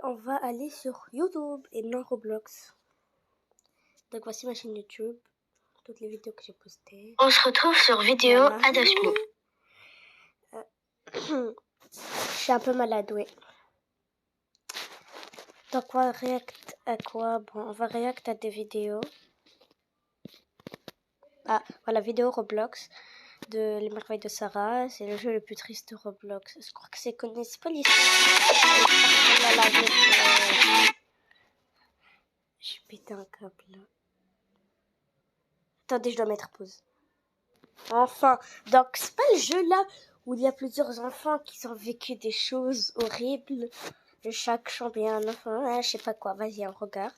on va aller sur YouTube et non Roblox. Donc voici ma chaîne YouTube, toutes les vidéos que j'ai postées. On se retrouve sur vidéo Adosmo. Je suis un peu malade, oui. Donc on va react à quoi? Bon, on va react à des vidéos. Ah, voilà, vidéo Roblox de Les Merveilles de Sarah. C'est le jeu le plus triste de Roblox. Je crois que c'est connu, c'est pas l'histoire. J'ai pété un câble là. Attendez, je dois mettre pause. Enfin, donc c'est pas le jeu là où il y a plusieurs enfants qui ont vécu des choses horribles. Chaque chambre est un enfant, je sais pas quoi. Vas-y, on regarde.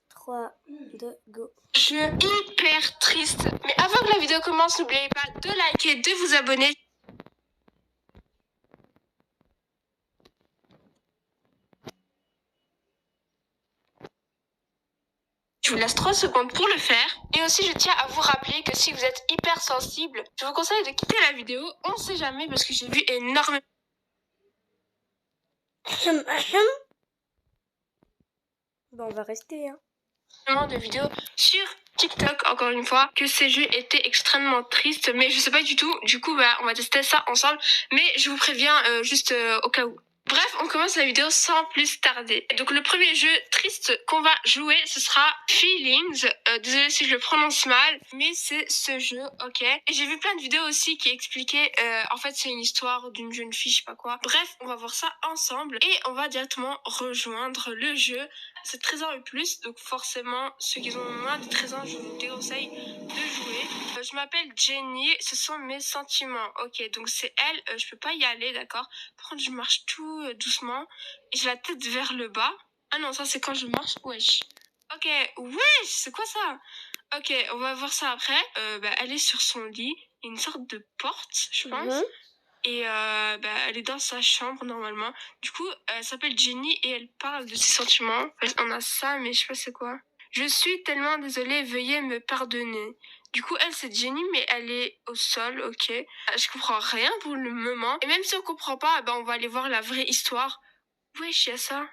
3, 2, go. Jeu hyper triste. Mais avant que la vidéo commence, n'oubliez pas de liker, de vous abonner. Je vous laisse 3 secondes pour le faire. Et aussi, je tiens à vous rappeler que si vous êtes hyper sensible, je vous conseille de quitter la vidéo. On ne sait jamais parce que j'ai vu énormément Bon, on va rester, hein. de vidéos sur TikTok, encore une fois, que ces jeux étaient extrêmement tristes. Mais je sais pas du tout. Du coup, on va tester ça ensemble. Mais je vous préviens juste au cas où. Bref, on commence la vidéo sans plus tarder. Donc le premier jeu triste qu'on va jouer, ce sera Feelings. Désolée si je le prononce mal, mais c'est ce jeu, ok. Et j'ai vu plein de vidéos aussi qui expliquaient, en fait c'est une histoire d'une jeune fille, je sais pas quoi. Bref, on va voir ça ensemble et on va directement rejoindre le jeu. C'est 13 ans et plus, donc forcément ceux qui ont moins de 13 ans, je vous déconseille de jouer. Je m'appelle Jenny, ce sont mes sentiments, ok. Donc c'est elle, je peux pas y aller, d'accord. Par contre, je marche tout doucement et j'ai la tête vers le bas. Ah non, ça c'est quand je marche. Wesh. Ok, wesh, c'est quoi ça? Ok, on va voir ça après. Elle est sur son lit. Il y a une sorte de porte, je pense. Et elle est dans sa chambre normalement. Du coup, elle s'appelle Jenny et elle parle de ses sentiments. On a ça, mais je sais pas c'est quoi. Je suis tellement désolée, veuillez me pardonner. Du coup, elle, c'est Jenny, mais elle est au sol, ok. Je comprends rien pour le moment. Et même si on comprend pas, on va aller voir la vraie histoire. Wesh, il y a ça.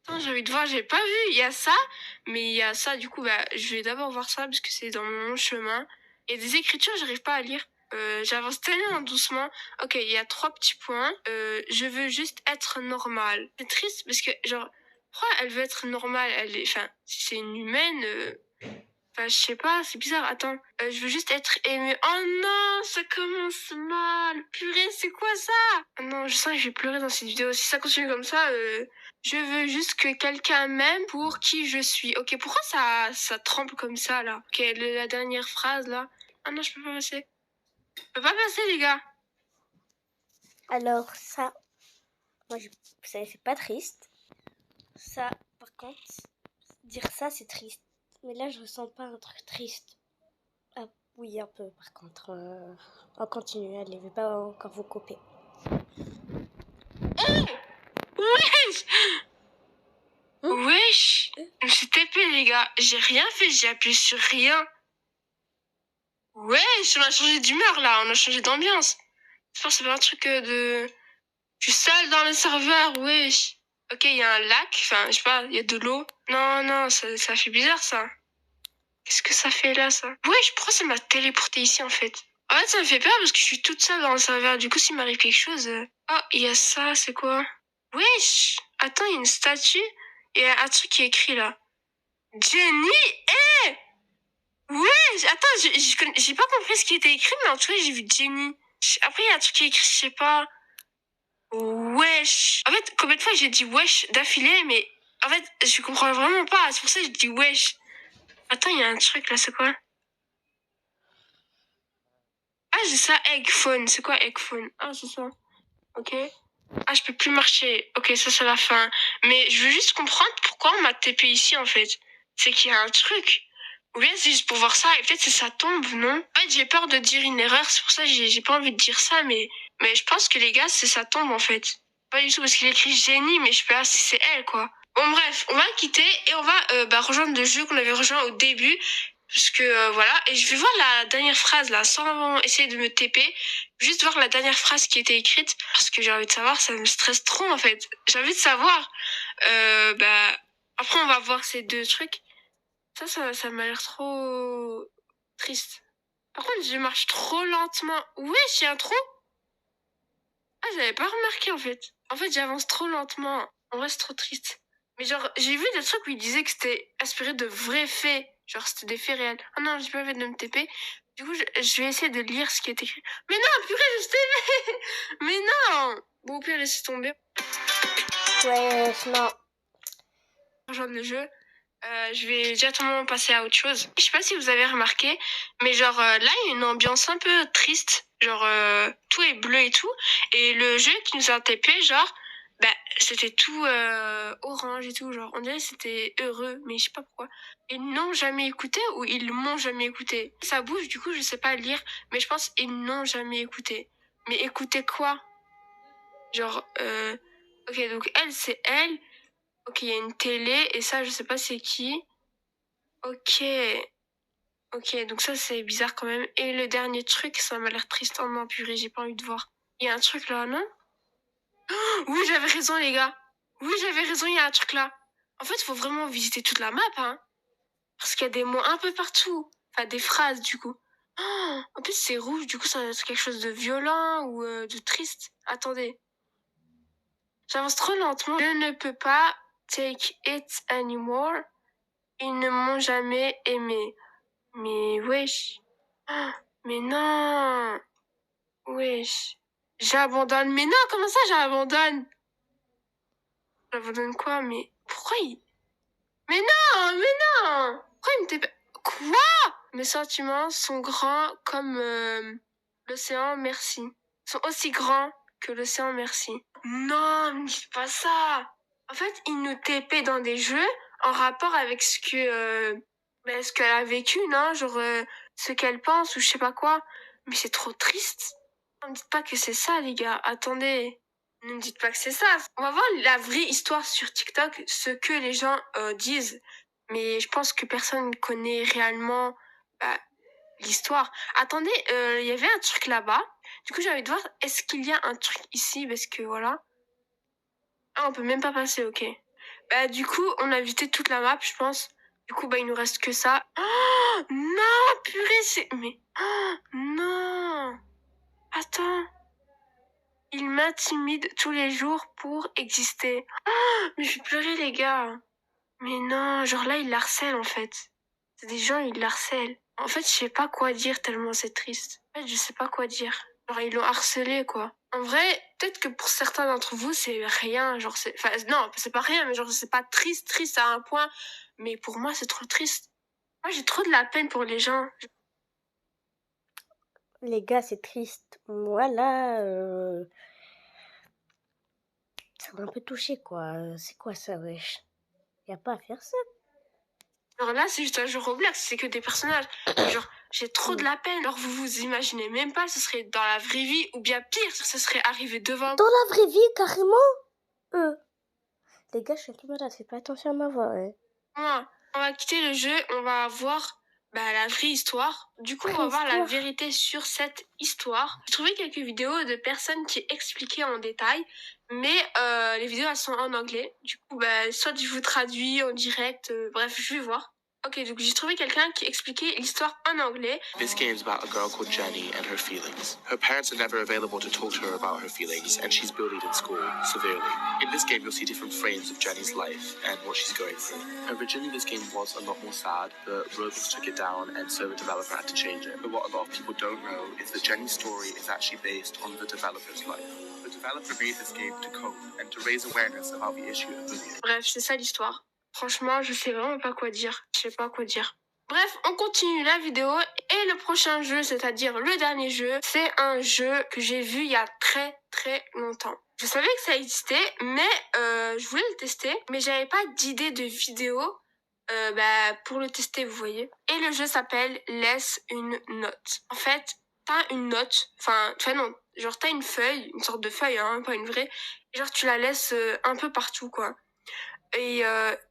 Attends, j'ai envie de voir, j'ai pas vu. Il y a ça, mais il y a ça. Du coup, je vais d'abord voir ça parce que c'est dans mon chemin. Il y a des écritures, j'arrive pas à lire. J'avance tellement doucement. Ok, il y a 3 petits points. Je veux juste être normale. C'est triste parce que, genre, pourquoi elle veut être normale? Si c'est une humaine, je sais pas, c'est bizarre. Attends, je veux juste être aimée. Oh non, ça commence mal. Purée, c'est quoi ça? Oh non, je sens que je vais pleurer dans cette vidéo. Si ça continue comme ça, je veux juste que quelqu'un m'aime pour qui je suis. Ok, pourquoi ça tremble comme ça, là? Ok, la dernière phrase, là. Ah non, je peux pas passer. Je peux pas passer, les gars. Alors ça, moi c'est pas triste. Ça, par contre, dire ça c'est triste. Mais là je ressens pas un truc triste. Ah oui, un peu par contre. On continue, allez, je vais pas encore vous couper. Wesh! Wesh! Je me suis tapé, les gars. J'ai rien fait, j'ai appuyé sur rien. Wesh, on a changé d'humeur, là. On a changé d'ambiance. J'espère que c'est pas un truc de... Je suis seule dans le serveur, wesh. Ok, il y a un lac, je sais pas, il y a de l'eau. Non, ça fait bizarre, ça. Qu'est-ce que ça fait là, ça? Wesh, pourquoi ça m'a téléporté ici, en fait? En fait, ça me fait peur parce que je suis toute seule dans le serveur. Du coup, s'il m'arrive quelque chose... Oh, il y a ça, c'est quoi? Wesh! Attends, il y a une statue. Il y a un truc qui est écrit, là. Jenny, wesh! Attends, j'ai pas compris ce qui était écrit, mais en tout cas, j'ai vu Jenny. Après, il y a un truc qui est écrit, je sais pas... Wesh. En fait, combien de fois j'ai dit wesh d'affilée, mais en fait, je comprends vraiment pas. C'est pour ça que je dis wesh. Attends, il y a un truc là, c'est quoi? Ah, j'ai ça, egg phone. C'est quoi egg phone? Ah, c'est ça. Ok. Ah, je peux plus marcher. Ok, ça, c'est la fin. Mais je veux juste comprendre pourquoi on m'a TP ici, en fait. C'est qu'il y a un truc. Ou bien c'est juste pour voir ça, et peut-être c'est ça tombe, non? En fait, j'ai peur de dire une erreur, c'est pour ça que j'ai pas envie de dire ça, mais je pense que les gars, c'est ça tombe, en fait. Pas du tout, parce qu'il écrit génie, mais je sais pas si c'est elle, quoi. Bon, bref, on va quitter, et on va rejoindre le jeu qu'on avait rejoint au début. Parce que voilà, et je vais voir la dernière phrase là, sans essayer de me TP, juste voir la dernière phrase qui était écrite, parce que j'ai envie de savoir, ça me stresse trop en fait. J'ai envie de savoir. Après on va voir ces deux trucs. Ça m'a l'air trop triste. Par contre, je marche trop lentement. Wesh, y a un trou? Ah, j'avais pas remarqué en fait. En fait, j'avance trop lentement. En vrai, c'est trop triste. Mais genre, j'ai vu des trucs où ils disaient que c'était inspiré de vrais faits. Genre, c'était des faits réels. Ah non, j'ai pas envie de me TP. Du coup, je vais essayer de lire ce qui est écrit. Mais non, purée, je TP. Mais non. Bon, au pire, laissez tomber. Ouais, non. Rejoindre le jeu. Je vais directement passer à autre chose. Je sais pas si vous avez remarqué, mais genre là, il y a une ambiance un peu triste. Genre, tout est bleu et tout. Et le jeu qui nous a TP, genre, c'était tout orange et tout. Genre, on dirait que c'était heureux, mais je sais pas pourquoi. Ils n'ont jamais écouté ou ils m'ont jamais écouté. Ça bouge, du coup, je sais pas lire, mais je pense qu'ils n'ont jamais écouté. Mais écouter quoi? Genre, ok, donc elle, c'est elle. Ok, il y a une télé, et ça, je sais pas c'est qui. Ok. Ok, donc ça, c'est bizarre quand même. Et le dernier truc, ça m'a l'air triste. Oh non, purée, j'ai pas envie de voir. Il y a un truc là, non? Oh, oui, j'avais raison, les gars. Oui, j'avais raison, il y a un truc là. En fait, il faut vraiment visiter toute la map, hein. Parce qu'il y a des mots un peu partout. Enfin, des phrases, du coup. Oh, en plus, c'est rouge, du coup, ça doit être quelque chose de violent ou de triste. Attendez. J'avance trop lentement. Je ne peux pas take it anymore. Ils ne m'ont jamais aimé. Mais wesh. Ah, mais non. Wesh. J'abandonne. Mais non, comment ça j'abandonne? J'abandonne quoi? Mais pourquoi il... Mais non, mais non. Pourquoi il me TP? Quoi? Mes sentiments sont grands comme l'océan, merci. Sont aussi grands que l'océan, merci. Non, ne dites pas ça. En fait, il nous TP dans des jeux en rapport avec ce que ce qu'elle a vécu, non? Genre ce qu'elle pense ou je sais pas quoi. Mais c'est trop triste. Ne me dites pas que c'est ça, les gars. Attendez. Ne me dites pas que c'est ça. On va voir la vraie histoire sur TikTok, ce que les gens disent. Mais je pense que personne ne connaît réellement bah, l'histoire. Attendez, il y avait un truc là-bas. Du coup, j'ai envie de voir, est-ce qu'il y a un truc ici? Parce que voilà. Ah, on peut même pas passer, ok. Bah, du coup, on a visité toute la map, je pense. Du coup, bah, il nous reste que ça. Oh, non, purée, c'est... Mais... Oh, non. Attends. Il m'intimide tous les jours pour exister. Oh, mais je vais pleurer, les gars. Mais non, genre là, il harcèle, en fait. C'est des gens, ils harcèlent. En fait, je sais pas quoi dire tellement c'est triste. En fait, je sais pas quoi dire. Genre, ils l'ont harcelé, quoi. En vrai, peut-être que pour certains d'entre vous, c'est rien. Genre, c'est... Enfin, non, c'est pas rien, mais genre, c'est pas triste, triste à un point. Mais pour moi, c'est trop triste. Moi, j'ai trop de la peine pour les gens. Les gars, c'est triste. Voilà. Ça m'a un peu touché, quoi. C'est quoi ça, wesh? Y a pas à faire ça. Genre là, c'est juste un jeu Roblox, c'est que des personnages. Genre, j'ai trop de la peine. Alors, vous vous imaginez même pas, ce serait dans la vraie vie, ou bien pire, ce serait arrivé devant. Dans la vraie vie, carrément. Les gars, je suis un peu malade. Fais pas attention à ma voix, ouais. Ouais. On va quitter le jeu, on va voir la vraie histoire. Du coup, on va voir la vérité sur cette histoire. J'ai trouvé quelques vidéos de personnes qui expliquaient en détail, mais les vidéos, elles sont en anglais. Du coup, soit je vous traduis en direct, bref, je vais voir. Ok, donc j'ai trouvé quelqu'un qui expliquait l'histoire en anglais. This game's about a girl called Jenny and her feelings. Her parents are never available to talk to her about her feelings, and she's bullied in school severely. In this game, you'll see different frames of Jenny's life and what she's going through. Originally, this game was a lot more sad, but Roblox took it down, and so the developer had to change it. But what a lot of people don't know is that Jenny's story is actually based on the developer's life. The developer made this game to cope and to raise awareness about the issue of bullying. Bref, c'est ça l'histoire. Franchement, je sais vraiment pas quoi dire. Je sais pas quoi dire. Bref, on continue la vidéo et le prochain jeu, c'est-à-dire le dernier jeu, c'est un jeu que j'ai vu il y a très très longtemps. Je savais que ça existait, mais je voulais le tester, mais j'avais pas d'idée de vidéo pour le tester, vous voyez. Et le jeu s'appelle Laisse une note. En fait, t'as une note, enfin non, genre t'as une feuille, une sorte de feuille, hein, pas une vraie, et genre tu la laisses un peu partout, quoi. Et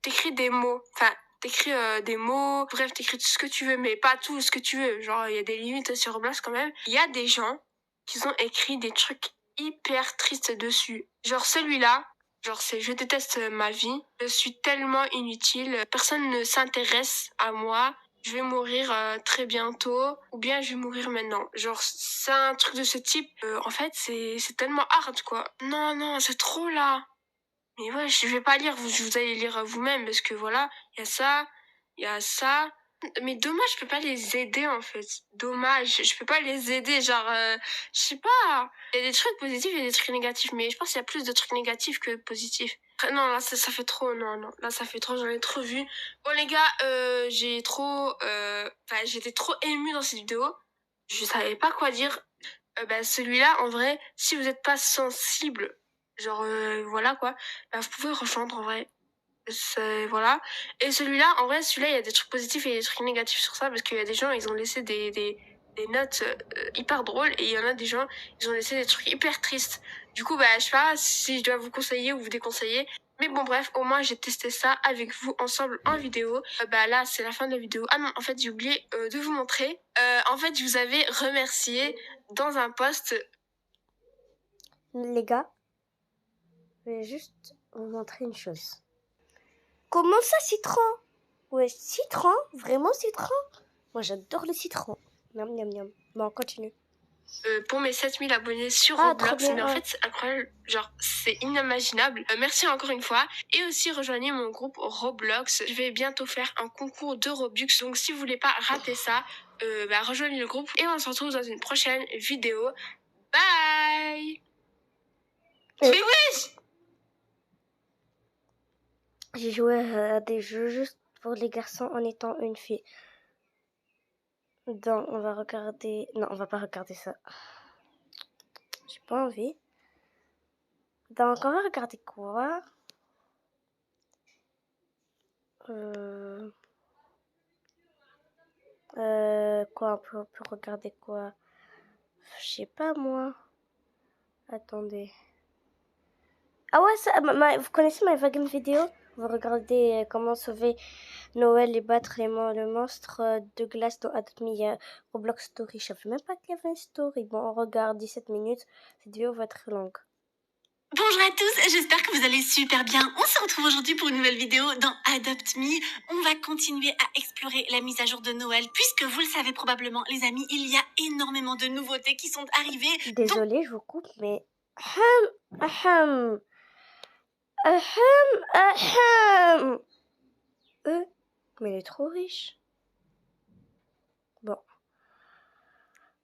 t'écris des mots, enfin T'écris des mots, bref, t'écris tout ce que tu veux, mais pas tout ce que tu veux. Genre, il y a des limites sur Roblox quand même. Il y a des gens qui ont écrit des trucs hyper tristes dessus. Genre celui-là, genre c'est je déteste ma vie, je suis tellement inutile, personne ne s'intéresse à moi, je vais mourir très bientôt, ou bien je vais mourir maintenant. Genre c'est un truc de ce type, en fait c'est tellement hard quoi. Non, non, c'est trop là. Mais ouais, je vais pas lire, vous allez lire vous-même, parce que voilà, il y a ça, il y a ça. Mais dommage, je peux pas les aider, en fait. Dommage, je peux pas les aider, genre, je sais pas. Il y a des trucs positifs et des trucs négatifs, mais je pense qu'il y a plus de trucs négatifs que positifs. Non, là, ça fait trop, non, non. Là, ça fait trop, j'en ai trop vu. Bon, les gars, j'étais trop émue dans cette vidéo. Je savais pas quoi dire. Celui-là, en vrai, si vous êtes pas sensible, genre, voilà, quoi, bah, vous pouvez rejoindre, en vrai. Voilà. Et celui-là, en vrai, celui-là, il y a des trucs positifs et des trucs négatifs sur ça, parce qu'il y a des gens, ils ont laissé des notes hyper drôles, et il y en a des gens, ils ont laissé des trucs hyper tristes. Du coup, bah, je sais pas si je dois vous conseiller ou vous déconseiller. Mais bon, bref, au moins, j'ai testé ça avec vous ensemble en vidéo. Là, c'est la fin de la vidéo. Ah non, en fait, j'ai oublié de vous montrer. En fait, je vous avais remercié dans un post. Les gars, je vais juste vous montrer une chose. Comment ça, citron? Ouais, citron? Vraiment citron? Moi, j'adore le citron. Miam, miam, miam. Bon, continue. Pour mes 7000 abonnés sur trop Roblox, bien, mais en ouais. fait c'est incroyable, genre c'est inimaginable. Merci encore une fois, et aussi rejoignez mon groupe Roblox. Je vais bientôt faire un concours de Robux, donc si vous voulez pas rater ça, rejoignez le groupe, et on se retrouve dans une prochaine vidéo. Bye. Mais oui. J'ai joué à des jeux juste pour les garçons en étant une fille. Donc, on va regarder... Non, on va pas regarder ça. J'ai pas envie. Donc, on va regarder quoi? Quoi, on peut regarder quoi? Je sais pas, moi. Attendez. Ah ouais, ça, vous connaissez ma wagon vidéo? Vous regardez comment sauver Noël et battre le monstre de glace dans Admi Roblox Story. Je savais même pas qu'il y avait une story. Bon, on regarde 17 minutes. Cette vidéo va être très longue. Bonjour à tous, j'espère que vous allez super bien. On se retrouve aujourd'hui pour une nouvelle vidéo dans Adopt Me. On va continuer à explorer la mise à jour de Noël, puisque vous le savez probablement, les amis, il y a énormément de nouveautés qui sont arrivées. Désolée, je vous coupe, mais... Mais il est trop riche. Bon.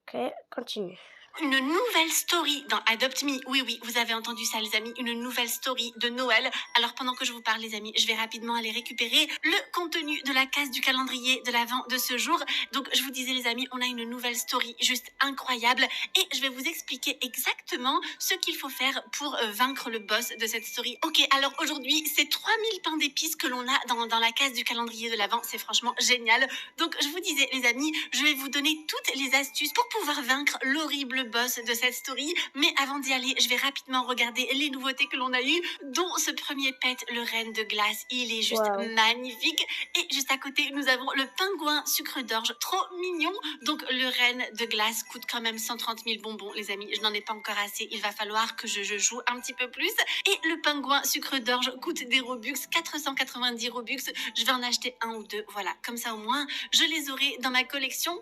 Ok, continue. Une nouvelle story dans Adopt Me. Oui, oui, vous avez entendu ça, les amis. Une nouvelle story de Noël. Alors, pendant que je vous parle, les amis, je vais rapidement aller récupérer le contenu de la case du calendrier de l'Avent de ce jour. Donc, je vous disais, les amis, on a une nouvelle story juste incroyable. Et je vais vous expliquer exactement ce qu'il faut faire pour vaincre le boss de cette story. Ok, alors aujourd'hui, c'est 3000 pains d'épices que l'on a dans la case du calendrier de l'Avent. C'est franchement génial. Donc, je vous disais, les amis, je vais vous donner toutes les astuces pour pouvoir vaincre l'horrible boss de cette story. Mais avant d'y aller, je vais rapidement regarder les nouveautés que l'on a eues, dont ce premier pet, le renne de glace. Il est juste magnifique. Et juste à côté, nous avons le pingouin sucre d'orge, trop mignon. Donc le renne de glace coûte quand même 130 000 bonbons, les amis. Je n'en ai pas encore assez, il va falloir que je joue un petit peu plus. Et le pingouin sucre d'orge coûte des Robux, 490 Robux. Je vais en acheter un ou deux, voilà. Comme ça au moins, je les aurai dans ma collection.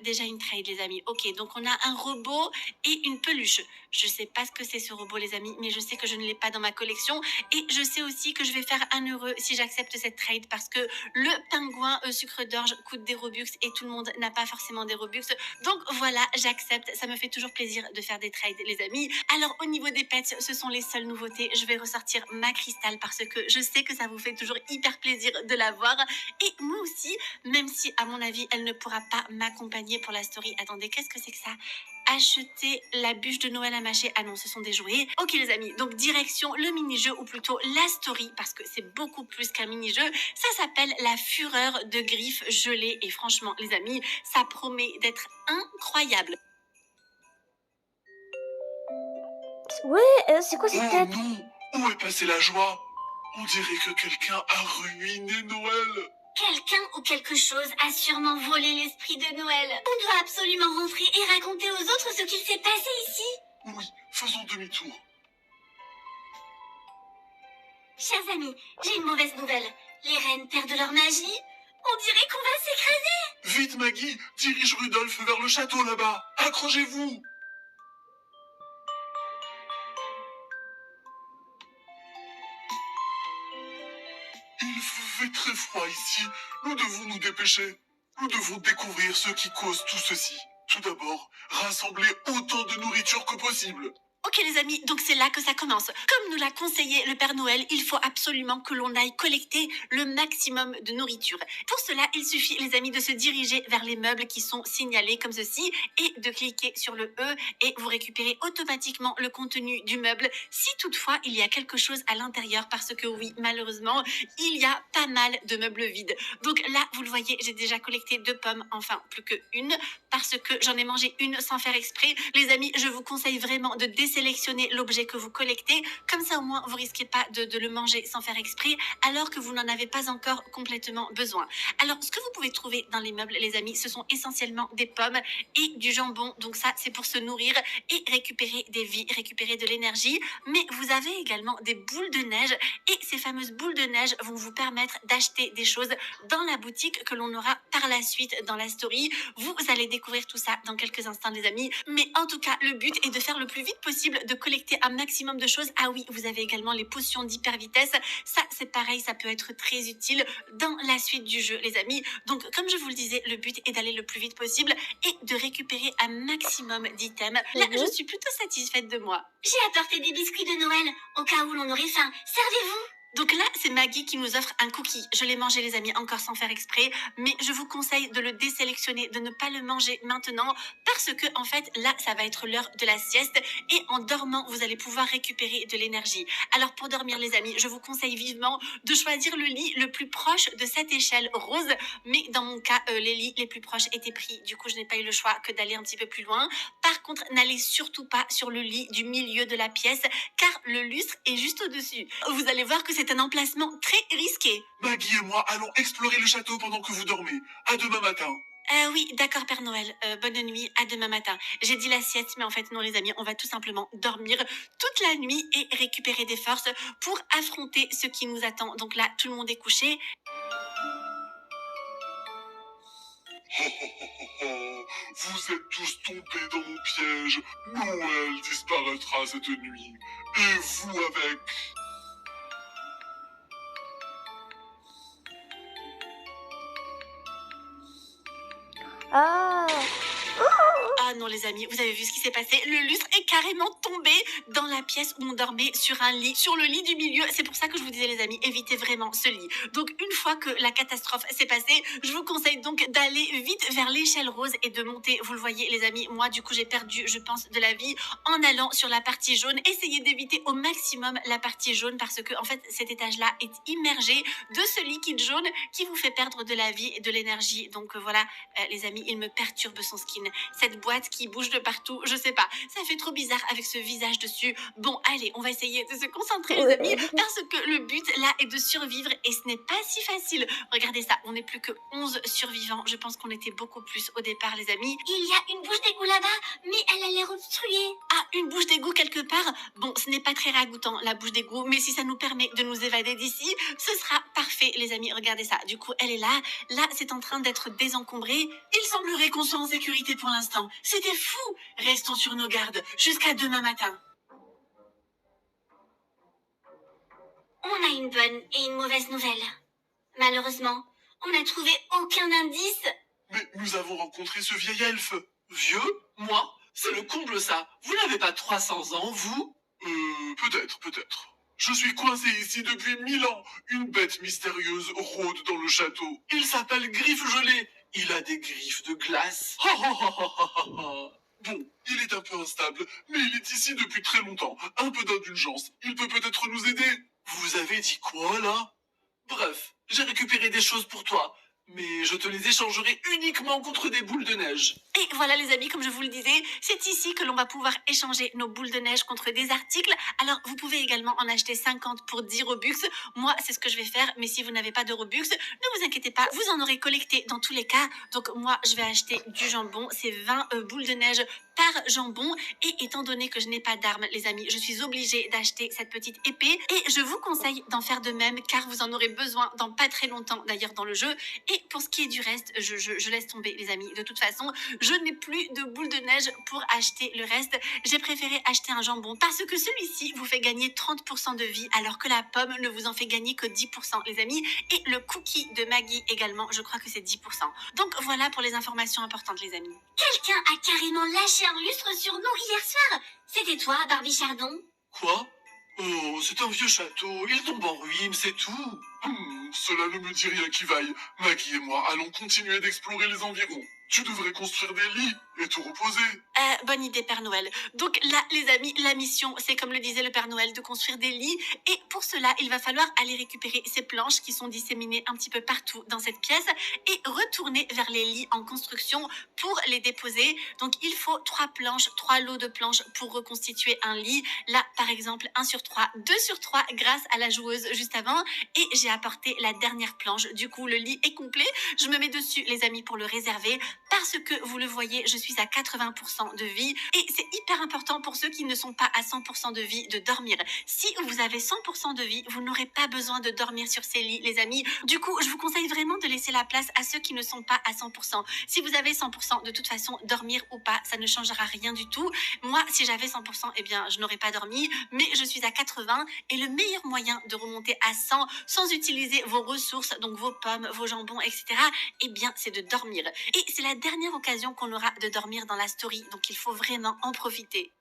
Déjà une trade, les amis. Ok, donc on a un robot et une peluche. Je sais pas ce que c'est ce robot, les amis, mais je sais que je ne l'ai pas dans ma collection. Et je sais aussi que je vais faire 1 euro si j'accepte cette trade, parce que le pingouin sucre d'orge coûte des Robux et tout le monde n'a pas forcément des Robux. Donc voilà, j'accepte. Ça me fait toujours plaisir de faire des trades, les amis. Alors au niveau des pets, ce sont les seules nouveautés. Je vais ressortir ma cristal parce que je sais que ça vous fait toujours hyper plaisir de la voir. Et moi aussi, même si à mon avis, elle ne pourra pas m'accompagner pour la story. Attendez, qu'est-ce que c'est que ça? Acheter la bûche de Noël à mâcher. Ah non, ce sont des jouets. Ok, les amis, donc direction le mini-jeu, ou plutôt la story, parce que c'est beaucoup plus qu'un mini-jeu. Ça s'appelle la fureur de griffes gelées. Et franchement, les amis, ça promet d'être incroyable. Ouais, c'est quoi cette tête? Non, où est passée la joie? On dirait que quelqu'un a ruiné Noël. Quelqu'un ou quelque chose a sûrement volé l'esprit de Noël. On doit absolument rentrer et raconter aux autres ce qu'il s'est passé ici. Oui, faisons demi-tour. Chers amis, j'ai une mauvaise nouvelle. Les reines perdent leur magie. On dirait qu'on va s'écraser. Vite, Maggie, dirige Rudolph vers le château là-bas. Accrochez-vous. Il fait très froid ici. Nous devons nous dépêcher. Nous devons découvrir ce qui cause tout ceci. Tout d'abord, rassembler autant de nourriture que possible. Ok les amis, donc c'est là que ça commence. Comme nous l'a conseillé le Père Noël, il faut absolument que l'on aille collecter le maximum de nourriture. Pour cela, il suffit les amis de se diriger vers les meubles qui sont signalés comme ceci et de cliquer sur le E et vous récupérez automatiquement le contenu du meuble si toutefois il y a quelque chose à l'intérieur parce que oui, malheureusement, il y a pas mal de meubles vides. Donc là, vous le voyez, j'ai déjà collecté 2 pommes, enfin plus que une parce que j'en ai mangé une sans faire exprès. Les amis, je vous conseille vraiment de désélectionner l'objet que vous collectez, comme ça au moins vous risquez pas de le manger sans faire exprès, alors que vous n'en avez pas encore complètement besoin. Alors ce que vous pouvez trouver dans les meubles les amis, ce sont essentiellement des pommes et du jambon, donc ça c'est pour se nourrir et récupérer des vies, récupérer de l'énergie, mais vous avez également des boules de neige et ces fameuses boules de neige vont vous permettre d'acheter des choses dans la boutique que l'on aura par la suite dans la story. Vous allez découvrir tout ça dans quelques instants les amis, mais en tout cas le but est de faire le plus vite possible, de collecter un maximum de choses. Ah oui, vous avez également les potions d'hyper vitesse, ça c'est pareil, ça peut être très utile dans la suite du jeu les amis. Donc comme je vous le disais, le but est d'aller le plus vite possible et de récupérer un maximum d'items. Là je suis plutôt satisfaite de moi. J'ai apporté des biscuits de Noël au cas où l'on aurait faim, servez-vous. Donc là, c'est Maggie qui nous offre un cookie. Je l'ai mangé les amis, encore sans faire exprès, mais je vous conseille de le désélectionner, de ne pas le manger maintenant, parce que en fait, là, ça va être l'heure de la sieste, et en dormant, vous allez pouvoir récupérer de l'énergie. Alors pour dormir les amis, je vous conseille vivement de choisir le lit le plus proche de cette échelle rose, mais dans mon cas, les lits les plus proches étaient pris, du coup je n'ai pas eu le choix que d'aller un petit peu plus loin. Par contre, n'allez surtout pas sur le lit du milieu de la pièce, car le lustre est juste au-dessus. Vous allez voir que c'est un emplacement très risqué. Maggie et moi allons explorer le château pendant que vous dormez. À demain matin. Oui, d'accord Père Noël. Bonne nuit, à demain matin. J'ai dit la sieste, mais en fait non les amis, on va tout simplement dormir toute la nuit et récupérer des forces pour affronter ce qui nous attend. Donc là, tout le monde est couché. Vous êtes tous tombés dans mon piège. Noël disparaîtra cette nuit. Et vous avec. Ah, Ah non les amis, vous avez vu ce qui s'est passé? Le lustre est carrément tombé dans la pièce où on dormait sur un lit, sur le lit du milieu. C'est pour ça que je vous disais les amis, évitez vraiment ce lit. Donc une fois que la catastrophe s'est passée, je vous conseille donc d'aller vite vers l'échelle rose et de monter. Vous le voyez les amis, moi du coup j'ai perdu je pense de la vie en allant sur la partie jaune. Essayez d'éviter au maximum la partie jaune parce que en fait cet étage là est immergé de ce liquide jaune qui vous fait perdre de la vie et de l'énergie. Donc voilà les amis, il me perturbe son skin. Cette boîte qui bouge de partout, je sais pas, ça fait trop bizarre avec ce visage dessus. Bon allez, on va essayer de se concentrer les amis, parce que le but là est de survivre et ce n'est pas si facile. Regardez ça, on n'est plus que 11 survivants, je pense qu'on était beaucoup plus au départ les amis. Il y a une bouche d'égout là-bas, mais elle a l'air obstruée. Ah, une bouche d'égout quelque part? Bon, ce n'est pas très ragoûtant la bouche d'égout, mais si ça nous permet de nous évader d'ici, ce sera parfait les amis, regardez ça. Du coup, elle est là, c'est en train d'être désencombré. Il semblerait qu'on soit en sécurité pour l'instant. C'était fou. Restons sur nos gardes jusqu'à demain matin. On a une bonne et une mauvaise nouvelle. Malheureusement, on n'a trouvé aucun indice. Mais nous avons rencontré ce vieil elfe. Vieux? Moi? C'est le comble ça. Vous n'avez pas 300 ans, vous? Peut-être. Je suis coincé ici depuis 1000 ans. Une bête mystérieuse rôde dans le château. Il s'appelle Griffe Gelée. Il a des griffes de glace. Bon, il est un peu instable, mais il est ici depuis très longtemps. Un peu d'indulgence. Il peut peut-être nous aider. Vous avez dit quoi, là? Bref, j'ai récupéré des choses pour toi. Mais je te les échangerai uniquement contre des boules de neige. Et voilà les amis, comme je vous le disais, c'est ici que l'on va pouvoir échanger nos boules de neige contre des articles. Alors vous pouvez également en acheter 50 pour 10 Robux. Moi c'est ce que je vais faire, mais si vous n'avez pas de Robux, ne vous inquiétez pas, vous en aurez collecté dans tous les cas. Donc moi je vais acheter du jambon, c'est 20 boules de neige par jambon. Et étant donné que je n'ai pas d'armes les amis, je suis obligée d'acheter cette petite épée. Et je vous conseille d'en faire de même car vous en aurez besoin dans pas très longtemps d'ailleurs dans le jeu. Et pour ce qui est du reste, je laisse tomber les amis. De toute façon, je n'ai plus de boules de neige pour acheter le reste. J'ai préféré acheter un jambon parce que celui-ci vous fait gagner 30% de vie alors que la pomme ne vous en fait gagner que 10% les amis. Et le cookie de Maggie également, je crois que c'est 10%. Donc voilà pour les informations importantes les amis. Quelqu'un a carrément lâché un lustre sur nous hier soir. C'était toi, Barbie Chardon? Quoi? Oh, c'est un vieux château, il tombe en ruine, c'est tout. Cela ne me dit rien qui vaille. Maggie et moi allons continuer d'explorer les environs. Tu devrais construire des lits et te reposer. Bonne idée Père Noël. Donc là les amis, la mission c'est comme le disait le Père Noël de construire des lits. Et pour cela il va falloir aller récupérer ces planches qui sont disséminées un petit peu partout dans cette pièce. Et retourner vers les lits en construction pour les déposer. Donc il faut 3 planches, 3 lots de planches pour reconstituer un lit. Là par exemple 1 sur 3, 2 sur 3 grâce à la joueuse juste avant. Et j'ai apporté la dernière planche. Du coup le lit est complet. Je me mets dessus les amis pour le réserver. Parce que vous le voyez, je suis à 80% de vie et c'est hyper important pour ceux qui ne sont pas à 100% de vie de dormir. Si vous avez 100% de vie, vous n'aurez pas besoin de dormir sur ces lits, les amis. Du coup, je vous conseille vraiment de laisser la place à ceux qui ne sont pas à 100%. Si vous avez 100%, de toute façon, dormir ou pas, ça ne changera rien du tout. Moi, si j'avais 100%, eh bien, je n'aurais pas dormi, mais je suis à 80 et le meilleur moyen de remonter à 100 sans utiliser vos ressources, donc vos pommes, vos jambons, etc., eh bien, c'est de dormir. Et c'est la dernière occasion qu'on aura de dormir dans la story, donc il faut vraiment en profiter.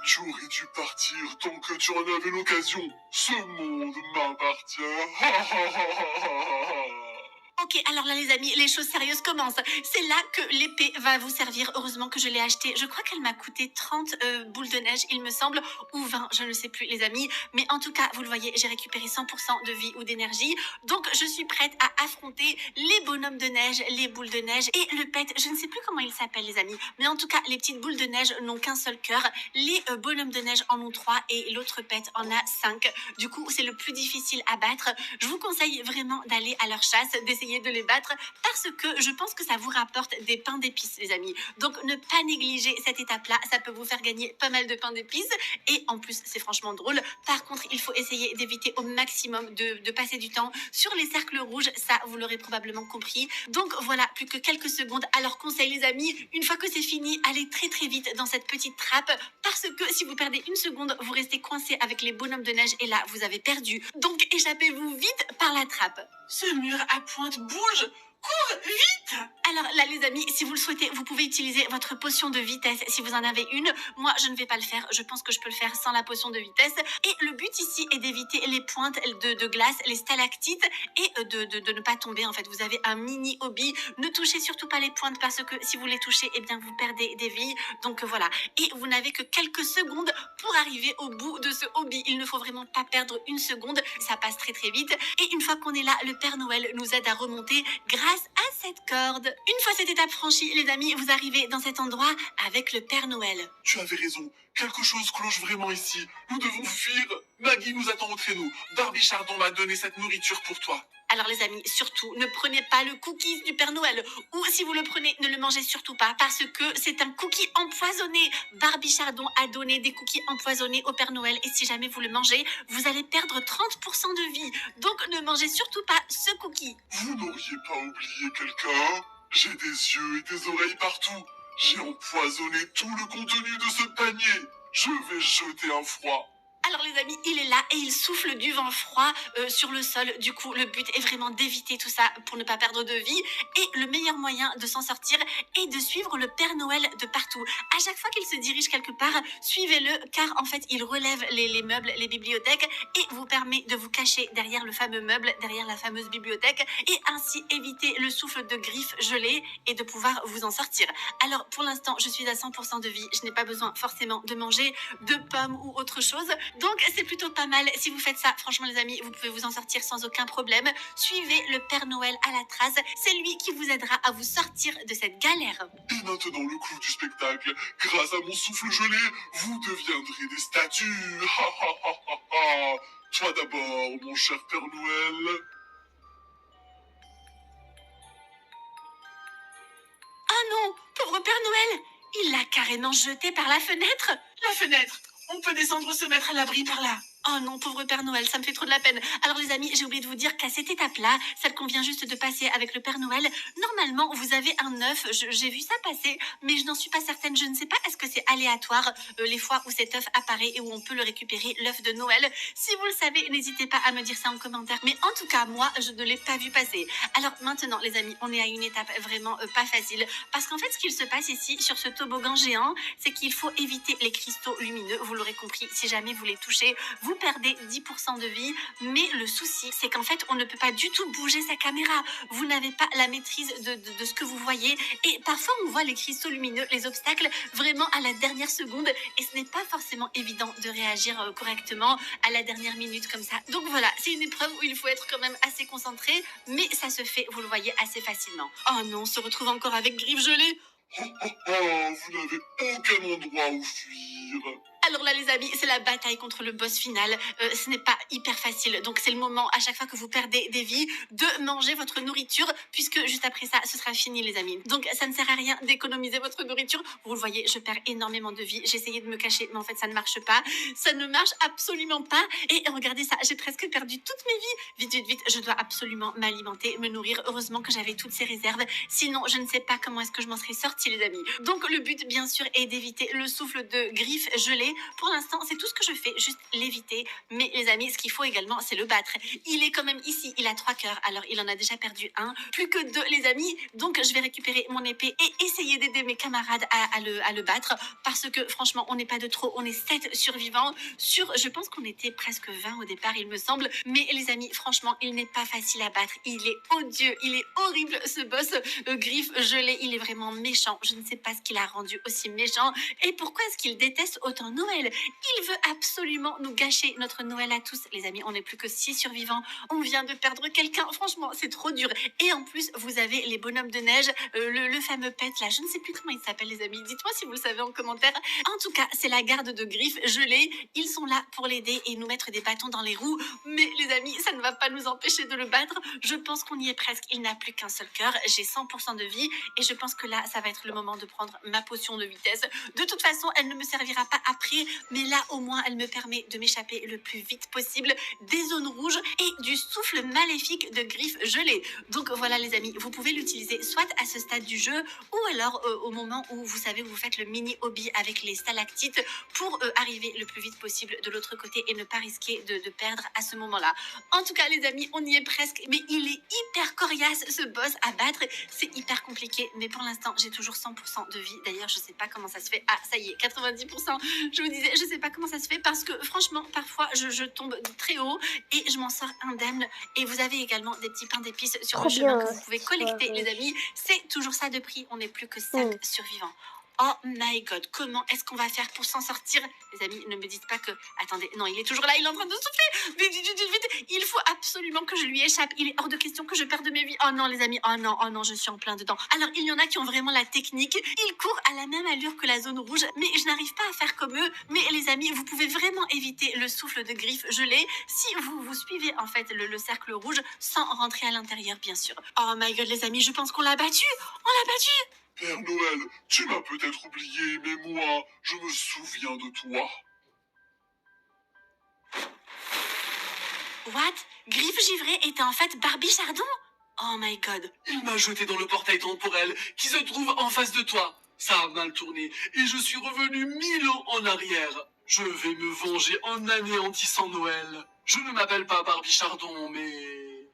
Tu aurais dû partir tant que tu en avais l'occasion. Ce monde m'appartient. Ok, alors là les amis, les choses sérieuses commencent. C'est là que l'épée va vous servir. Heureusement que je l'ai achetée. Je crois qu'elle m'a coûté 30 boules de neige, il me semble, ou 20, je ne sais plus les amis. Mais en tout cas, vous le voyez, j'ai récupéré 100% de vie ou d'énergie. Donc je suis prête à affronter les bonhommes de neige, les boules de neige et le pet. Je ne sais plus comment il s'appelle les amis. Mais en tout cas, les petites boules de neige n'ont qu'un seul cœur. Les bonhommes de neige en ont 3 et l'autre pet en a 5. Du coup, c'est le plus difficile à battre. Je vous conseille vraiment d'aller à leur chasse, d'essayer de les battre parce que je pense que ça vous rapporte des pains d'épices les amis. Donc ne pas négliger cette étape là, ça peut vous faire gagner pas mal de pains d'épices et en plus c'est franchement drôle. Par contre il faut essayer d'éviter au maximum de passer du temps sur les cercles rouges, ça vous l'aurez probablement compris. Donc voilà, plus que quelques secondes. Alors conseil les amis, une fois que c'est fini, allez très très vite dans cette petite trappe parce que si vous perdez une seconde, vous restez coincé avec les bonhommes de neige et là vous avez perdu. Donc échappez-vous vite par la trappe. Ce mur à pointe bouge. Cours vite! Alors là les amis, si vous le souhaitez, vous pouvez utiliser votre potion de vitesse si vous en avez une. Moi je ne vais pas le faire, je pense que je peux le faire sans la potion de vitesse. Et le but ici est d'éviter les pointes de glace, les stalactites et de ne pas tomber en fait. Vous avez un mini hobby, ne touchez surtout pas les pointes parce que si vous les touchez, eh bien vous perdez des vies. Donc voilà, et vous n'avez que quelques secondes pour arriver au bout de ce hobby. Il ne faut vraiment pas perdre une seconde, ça passe très très vite. Et une fois qu'on est là, le Père Noël nous aide à remonter grâce à cette corde. Une fois cette étape franchie, les amis, vous arrivez dans cet endroit avec le Père Noël. Tu avais raison. Quelque chose cloche vraiment ici. Nous devons fuir. Maggie nous attend au traîneau. Barbie Chardon m'a donné cette nourriture pour toi. Alors les amis, surtout, ne prenez pas le cookie du Père Noël. Ou si vous le prenez, ne le mangez surtout pas parce que c'est un cookie empoisonné. Barbie Chardon a donné des cookies empoisonnés au Père Noël et si jamais vous le mangez, vous allez perdre 30% de vie. Donc ne mangez surtout pas ce cookie. Vous n'auriez pas oublié quelqu'un? J'ai des yeux et des oreilles partout. J'ai empoisonné tout le contenu de ce panier. Je vais jeter un froid. Alors les amis, il est là et il souffle du vent froid sur le sol. Du coup, le but est vraiment d'éviter tout ça pour ne pas perdre de vie. Et le meilleur moyen de s'en sortir est de suivre le Père Noël de partout. À chaque fois qu'il se dirige quelque part, suivez-le car en fait, il relève les meubles, les bibliothèques et vous permet de vous cacher derrière le fameux meuble, derrière la fameuse bibliothèque et ainsi éviter le souffle de griffes gelées et de pouvoir vous en sortir. Alors pour l'instant, je suis à 100% de vie. Je n'ai pas besoin forcément de manger de pommes ou autre chose. Donc c'est plutôt pas mal. Si vous faites ça, franchement les amis, vous pouvez vous en sortir sans aucun problème. Suivez le Père Noël à la trace. C'est lui qui vous aidera à vous sortir de cette galère. Et maintenant, le clou du spectacle. Grâce à mon souffle gelé, vous deviendrez des statues. Ha ha ha ha ha. Toi d'abord, mon cher Père Noël. Ah non, pauvre Père Noël, il l'a carrément jeté par la fenêtre. La fenêtre. On peut descendre se mettre à l'abri par là. Oh non, pauvre Père Noël, ça me fait trop de la peine. Alors les amis, j'ai oublié de vous dire qu'à cette étape-là, celle qu'on vient juste de passer avec le Père Noël, normalement, vous avez un œuf. J'ai vu ça passer, mais je n'en suis pas certaine. Je ne sais pas, est-ce que c'est aléatoire, les fois où cet œuf apparaît et où on peut le récupérer, l'œuf de Noël. Si vous le savez, n'hésitez pas à me dire ça en commentaire. Mais en tout cas, moi, je ne l'ai pas vu passer. Alors maintenant, les amis, on est à une étape vraiment pas facile. Parce qu'en fait, ce qu'il se passe ici, sur ce toboggan géant, c'est qu'il faut éviter les cristaux lumineux. Vous l'aurez compris, si jamais vous les touchez, vous perdez 10% de vie, mais le souci, c'est qu'en fait, on ne peut pas du tout bouger sa caméra. Vous n'avez pas la maîtrise de ce que vous voyez, et parfois, on voit les cristaux lumineux, les obstacles, vraiment à la dernière seconde, et ce n'est pas forcément évident de réagir correctement à la dernière minute comme ça. Donc voilà, c'est une épreuve où il faut être quand même assez concentré, mais ça se fait, vous le voyez, assez facilement. Oh non, on se retrouve encore avec Griffe Gelée. Oh, oh, oh, vous n'avez aucun endroit où fuir. Alors là les amis, c'est la bataille contre le boss final. Ce n'est pas hyper facile, donc c'est le moment à chaque fois que vous perdez des vies de manger votre nourriture, puisque juste après ça, ce sera fini les amis. Donc ça ne sert à rien d'économiser votre nourriture. Vous le voyez, je perds énormément de vie. J'ai essayé de me cacher, mais en fait ça ne marche pas. Ça ne marche absolument pas. Et regardez ça, j'ai presque perdu toutes mes vies. Vite, vite, vite, je dois absolument m'alimenter, me nourrir. Heureusement que j'avais toutes ces réserves. Sinon, je ne sais pas comment est-ce que je m'en serais sortie les amis. Donc le but bien sûr est d'éviter le souffle de Griffe Gelée. Pour l'instant, c'est tout ce que je fais, juste l'éviter. Mais les amis, ce qu'il faut également, c'est le battre. Il est quand même ici, il a 3 cœurs, alors il en a déjà perdu un. Plus que 2 les amis, donc je vais récupérer mon épée et essayer d'aider mes camarades à le battre. Parce que franchement, on n'est pas de trop, on est 7 survivants sur, je pense qu'on était presque 20 au départ, il me semble. Mais les amis, franchement, il n'est pas facile à battre. Il est odieux, il est horrible ce boss Griffe Gelée. Il est vraiment méchant. Je ne sais pas ce qu'il a rendu aussi méchant. Et pourquoi est-ce qu'il déteste autant Noël? Il veut absolument nous gâcher notre Noël à tous. Les amis, on n'est plus que 6 survivants. On vient de perdre quelqu'un. Franchement, c'est trop dur. Et en plus, vous avez les bonhommes de neige, le fameux pet là. Je ne sais plus comment il s'appelle les amis. Dites-moi si vous le savez en commentaire. En tout cas, c'est la garde de Griffe Gelée. Ils sont là pour l'aider et nous mettre des bâtons dans les roues. Mais les amis, ça ne va pas nous empêcher de le battre. Je pense qu'on y est presque. Il n'a plus qu'un seul cœur. J'ai 100% de vie. Et je pense que là, ça va être le moment de prendre ma potion de vitesse. De toute façon, elle ne me servira pas après. Mais là, au moins, elle me permet de m'échapper le plus vite possible des zones rouges et du souffle maléfique de Griffe Gelée. Donc voilà les amis, vous pouvez l'utiliser soit à ce stade du jeu ou alors au moment où vous savez, vous faites le mini hobby avec les stalactites pour arriver le plus vite possible de l'autre côté et ne pas risquer de perdre à ce moment-là. En tout cas les amis, on y est presque, mais il est hyper coriace ce boss à battre. C'est hyper compliqué, mais pour l'instant, j'ai toujours 100% de vie. D'ailleurs, je sais pas comment ça se fait. Ah, ça y est, 90%. Je vous disais, je sais pas comment ça se fait parce que franchement, parfois, je tombe très haut et je m'en sors indemne. Et vous avez également des petits pains d'épices sur Trop le chemin bien, que vous pouvez collecter, ça, les amis. C'est toujours ça de prix. On n'est plus que 5 survivants. Oh my god, comment est-ce qu'on va faire pour s'en sortir? Les amis, ne me dites pas que... Attendez, non, il est toujours là, il est en train de souffler. Vite, vite, vite, vite. Il faut absolument que je lui échappe. Il est hors de question que je perde mes vies. Oh non, les amis, oh non, je suis en plein dedans. Alors, il y en a qui ont vraiment la technique. Ils courent à la même allure que la zone rouge, mais je n'arrive pas à faire comme eux. Mais les amis, vous pouvez vraiment éviter le souffle de Griffe Gelée si vous suivez en fait le cercle rouge sans rentrer à l'intérieur, bien sûr. Oh my god, les amis, je pense qu'on l'a battu. On l'a battu. Père Noël, tu m'as peut-être oublié, mais moi, je me souviens de toi. What? Griffe Givrée était en fait Barbie Chardon? Oh my god. Il m'a jeté dans le portail temporel qui se trouve en face de toi. Ça a mal tourné et je suis revenu 1000 ans en arrière. Je vais me venger en anéantissant Noël. Je ne m'appelle pas Barbie Chardon, mais...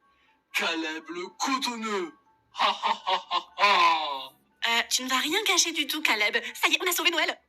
Caleb le cotonneux. Ha ha ha ha ha. Tu ne vas rien gâcher du tout, Caleb. Ça y est, on a sauvé Noël.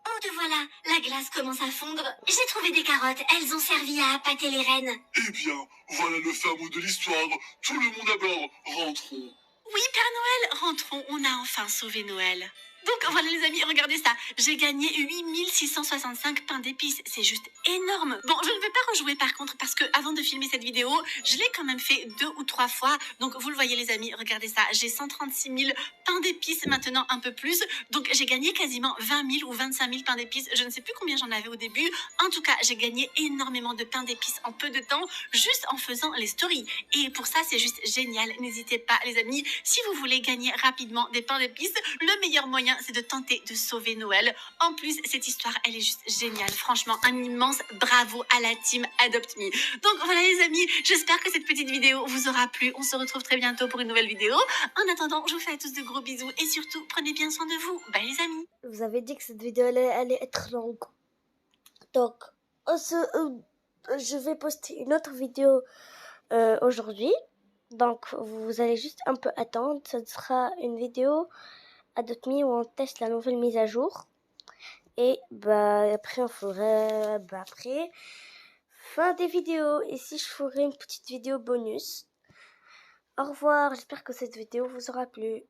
Oh, te voilà, la glace commence à fondre. J'ai trouvé des carottes, elles ont servi à appâter les rennes. Eh bien, voilà le fin mot de l'histoire. Tout le monde à bord, rentrons. Oui, Père Noël, rentrons, on a enfin sauvé Noël. Donc voilà les amis, regardez ça. J'ai gagné 8665 pains d'épices. C'est juste énorme. Bon, je ne vais pas rejouer par contre parce que avant de filmer cette vidéo, je l'ai quand même fait 2 ou 3 fois. Donc vous le voyez les amis, regardez ça. J'ai 136 000 pains d'épices maintenant, un peu plus. Donc j'ai gagné quasiment 20 000 ou 25 000 pains d'épices. Je ne sais plus combien j'en avais au début. En tout cas, j'ai gagné énormément de pains d'épices en peu de temps, juste en faisant les stories. Et pour ça, c'est juste génial. N'hésitez pas les amis, si vous voulez gagner rapidement des pains d'épices, le meilleur moyen c'est de tenter de sauver Noël. En plus, cette histoire, elle est juste géniale. Franchement, un immense bravo à la team Adopt Me. Donc voilà les amis, j'espère que cette petite vidéo vous aura plu. On se retrouve très bientôt pour une nouvelle vidéo. En attendant, je vous fais à tous de gros bisous et surtout, prenez bien soin de vous. Bye les amis. Vous avez dit que cette vidéo allait être longue. Donc, je vais poster une autre vidéo aujourd'hui. Donc, vous allez juste un peu attendre. Ce sera une vidéo Adopt Me où on teste la nouvelle mise à jour. Et après, on fera après fin des vidéos. Et si je ferai une petite vidéo bonus. Au revoir, j'espère que cette vidéo vous aura plu.